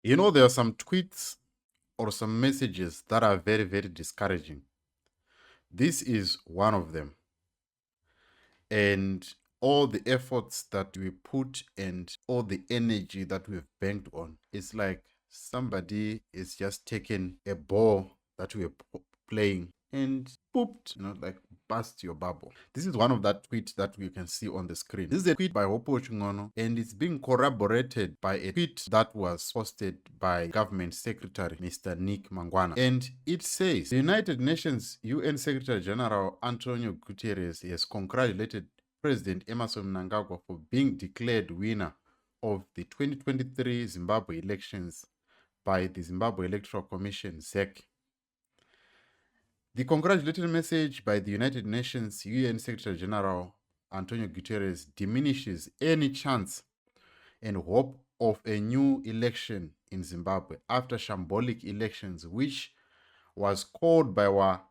You know, there are some tweets or some messages that are very, very discouraging. This is one of them. And all the efforts that we put and all the energy that we've banked on, it's like somebody is just taking a ball that we're playing and pooped, like burst your bubble. This is one of that tweets that we can see on the screen. This is a tweet by Hopo Chingono, and it's being corroborated by a tweet that was posted by Government Secretary Mr. Nick Mangwana. And it says, the United Nations UN Secretary General Antonio Guterres has congratulated President Emerson Mnangagwa for being declared winner of the 2023 Zimbabwe elections by the Zimbabwe Electoral Commission, ZEC. The congratulatory message by the United Nations UN Secretary General Antonio Guterres diminishes any chance and hope of a new election in Zimbabwe after shambolic elections, which was called by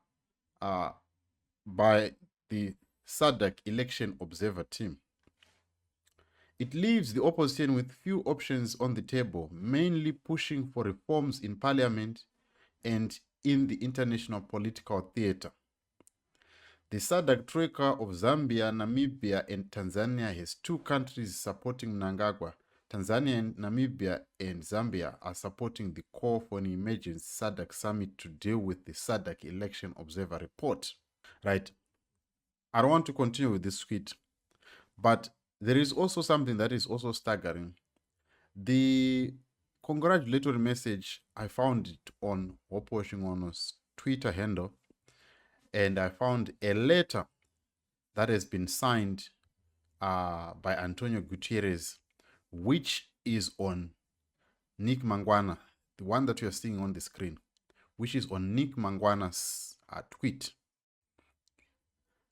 the SADC Election Observer Team. It leaves the opposition with few options on the table, mainly pushing for reforms in parliament and in the international political theater. The SADC troika of Zambia, Namibia, and Tanzania has two countries supporting Mnangagwa. Tanzania and Namibia and Zambia are supporting the call for an emergency SADC summit to deal with the SADC Election Observer Report. Right. I don't want to continue with this tweet, but there is also something that is also staggering. The congratulatory message, I found it on Hopo Chingono's Twitter handle, and I found a letter that has been signed by Antonio Guterres, which is on Nick Mangwana, the one that you are seeing on the screen, which is on Nick Mangwana's tweet.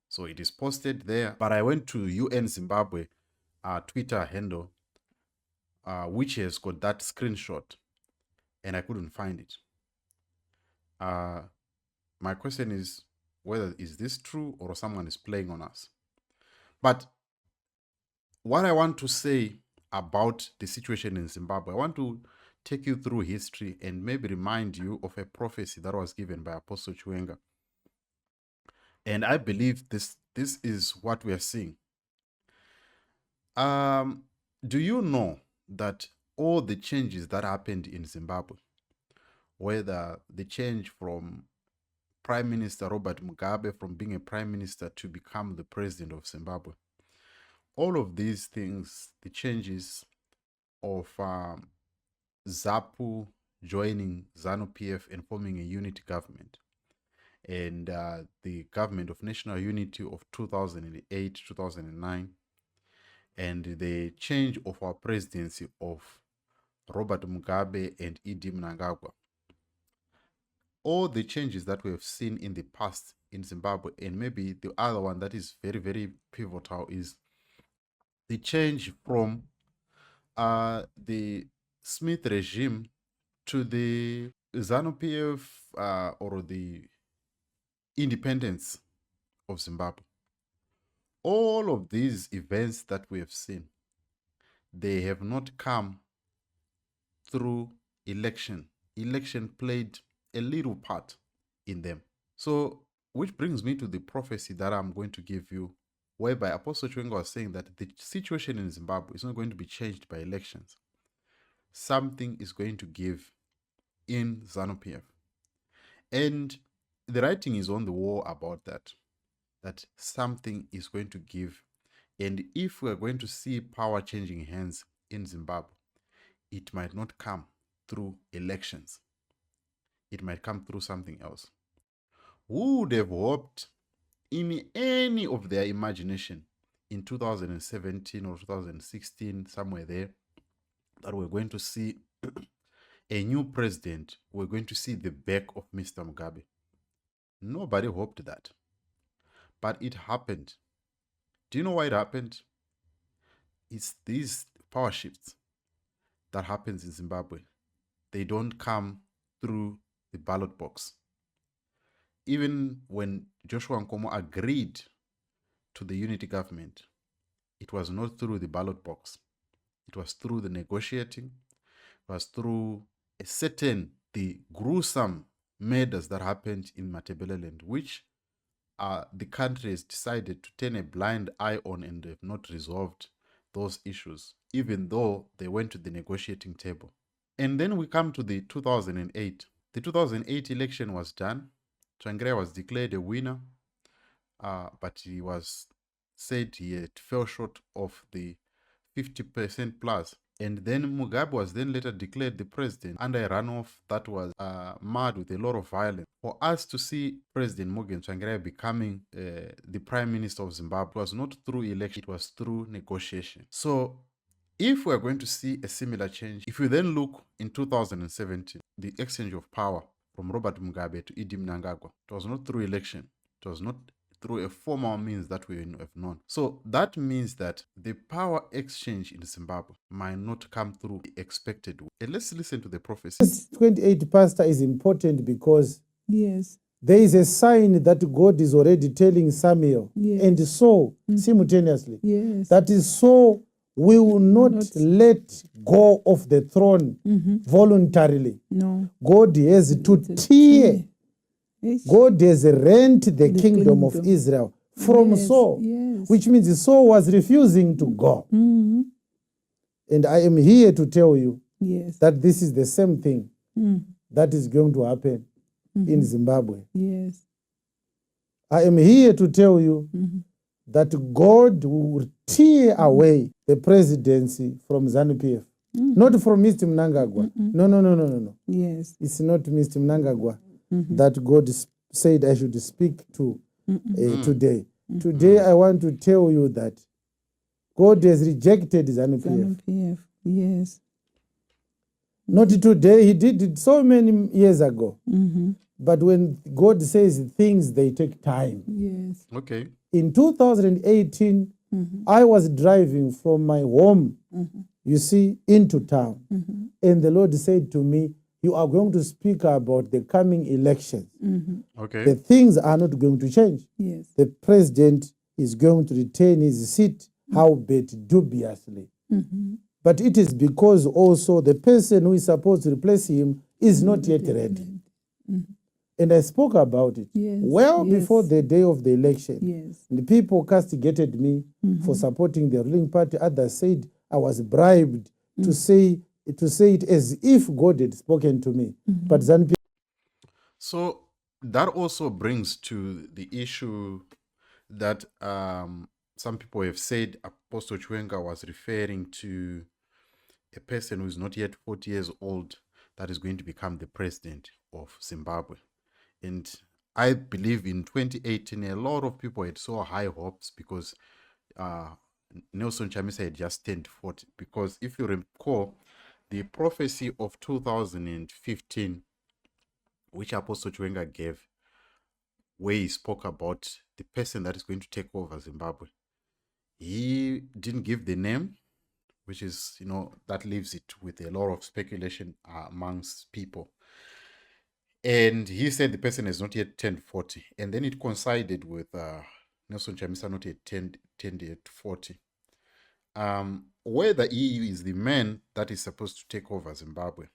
So it is posted there, but I went to UN Zimbabwe Twitter handle, which has got that screenshot, and I couldn't find it. My question is whether is this true or someone is playing on us. But what I want to say about the situation in Zimbabwe, I want to take you through history and maybe remind you of a prophecy that was given by Apostle Chiwenga. And I believe this is what we are seeing. Do you know that all the changes that happened in Zimbabwe, whether the change from Prime Minister Robert Mugabe from being a prime minister to become the president of Zimbabwe, all of these things, the changes of ZAPU joining ZANU PF and forming a unity government, and the government of national unity of 2008-2009, and the change of our presidency of Robert Mugabe and Idi Mnangagwa. All the changes that we have seen in the past in Zimbabwe, and maybe the other one that is very, very pivotal is the change from the Smith regime to the ZANU PF or the independence of Zimbabwe. All of these events that we have seen, they have not come through election. Election played a little part in them. So, which brings me to the prophecy that I'm going to give you, whereby Apostle Chiwenga was saying that the situation in Zimbabwe is not going to be changed by elections. Something is going to give in ZANU PF. And the writing is on the wall about that something is going to give. And if we're going to see power changing hands in Zimbabwe, it might not come through elections. It might come through something else. Who would have hoped in any of their imagination in 2017 or 2016, somewhere there, that we're going to see a new president, we're going to see the back of Mr. Mugabe? Nobody hoped that. But it happened. Do you know why it happened? It's these power shifts that happens in Zimbabwe. They don't come through the ballot box. Even when Joshua Nkomo agreed to the unity government, it was not through the ballot box. It was through the negotiating, was through the gruesome murders that happened in Matabeleland, which the country has decided to turn a blind eye on and have not resolved those issues, even though they went to the negotiating table. And then we come to the 2008. The 2008 election was done. Tsvangirai was declared a winner, but he was said he had fell short of the 50% plus. And then Mugabe was then later declared the president under a runoff that was marred with a lot of violence. For us to see President Morgan Tsvangirai becoming the Prime Minister of Zimbabwe was not through election, it was through negotiation. So if we're going to see a similar change, if we then look in 2017, the exchange of power from Robert Mugabe to Idi Mnangagwa, it was not through election, it was not through a formal means that we have known. So that means that the power exchange in Zimbabwe might not come through the expected way. And let's listen to the prophecy. This 28 pastor is important because there is a sign that God is already telling Samuel and Saul simultaneously. That is, Saul will not let go of the throne voluntarily. No. God has to tear. God has rent the kingdom of Israel from Saul, which means Saul was refusing to go. And I am here to tell you that this is the same thing that is going to happen in Zimbabwe. I am here to tell you that God will tear away the presidency from ZANU PF. Not from Mr. Mnangagwa. No. It's not Mr. Mnangagwa that God said I should speak to today. Today I want to tell you that God has rejected ZANU PF. Not today, he did it so many years ago. But when God says things, they take time. Okay. In 2018, I was driving from my home, you see, into town. And the Lord said to me, you are going to speak about the coming elections. Okay. The things are not going to change. The president is going to retain his seat, howbeit dubiously. But it is because also the person who is supposed to replace him is not yet ready. And I spoke about it before the day of the election. And the people castigated me for supporting the ruling party. Others said I was bribed to say it as if God had spoken to me. But ZANU. So that also brings to the issue that some people have said Apostle Chiwenga was referring to a person who is not yet 40 years old that is going to become the president of Zimbabwe. And I believe in 2018, a lot of people had so high hopes because Nelson Chamisa had just turned 40. Because if you recall, the prophecy of 2015, which Apostle Chiwenga gave, where he spoke about the person that is going to take over Zimbabwe, he didn't give the name, which is, that leaves it with a lot of speculation amongst people. And he said the person has not yet turned 40. And then it coincided with Nelson Chamisa not yet turned yet 40. Whether he is the man that is supposed to take over Zimbabwe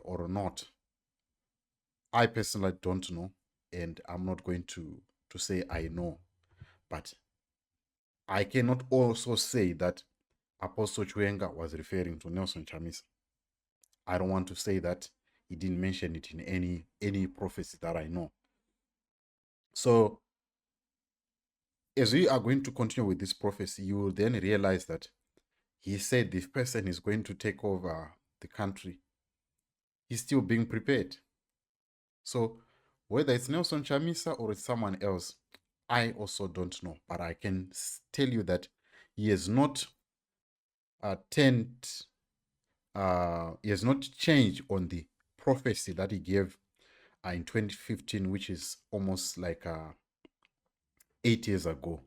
or not, I personally don't know. And I'm not going to say I know. But I cannot also say that Apostle Chiwenga was referring to Nelson Chamisa. I don't want to say that he didn't mention it in any prophecy that I know. So as we are going to continue with this prophecy, you will then realize that he said this person is going to take over the country. He's still being prepared. So whether it's Nelson Chamisa or it's someone else, I also don't know. But I can tell you that he has not he has not changed on the prophecy that he gave in 2015, which is almost like 8 years ago.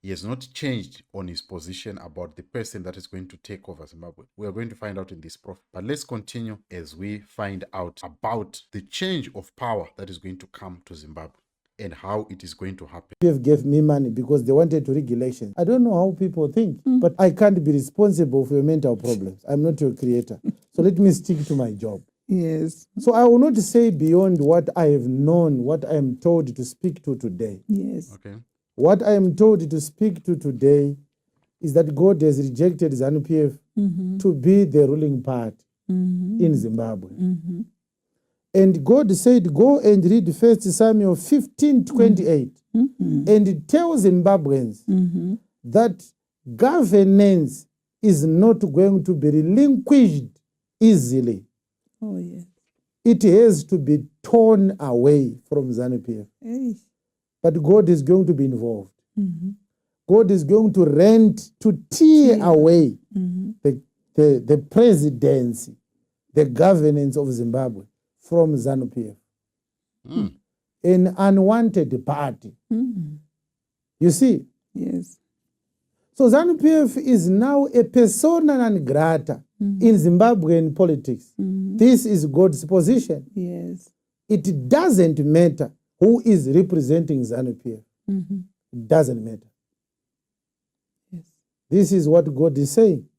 He has not changed on his position about the person that is going to take over Zimbabwe. We are going to find out in this prophet. But let's continue as we find out about the change of power that is going to come to Zimbabwe. and how it is going to happen. PF gave me money because they wanted to rig elections. I don't know how people think, but I can't be responsible for your mental problems. I'm not your creator. So let me stick to my job. Yes. So I will not say beyond what I have known, what I am told to speak to today. Yes. Okay. What I am told to speak to today is that God has rejected ZANU PF to be the ruling party in Zimbabwe. And God said, go and read 1 Samuel 15:28 and tell Zimbabweans that governance is not going to be relinquished easily. Oh, yes. It has to be torn away from ZANU PF. Hey. But God is going to be involved. God is going to tear away the presidency, the governance of Zimbabwe from ZANU PF. An unwanted party. You see? Yes. So ZANU PF is now a persona non grata in Zimbabwean politics. This is God's position. Yes. It doesn't matter who is representing ZANU PF. It doesn't matter. Yes. This is what God is saying.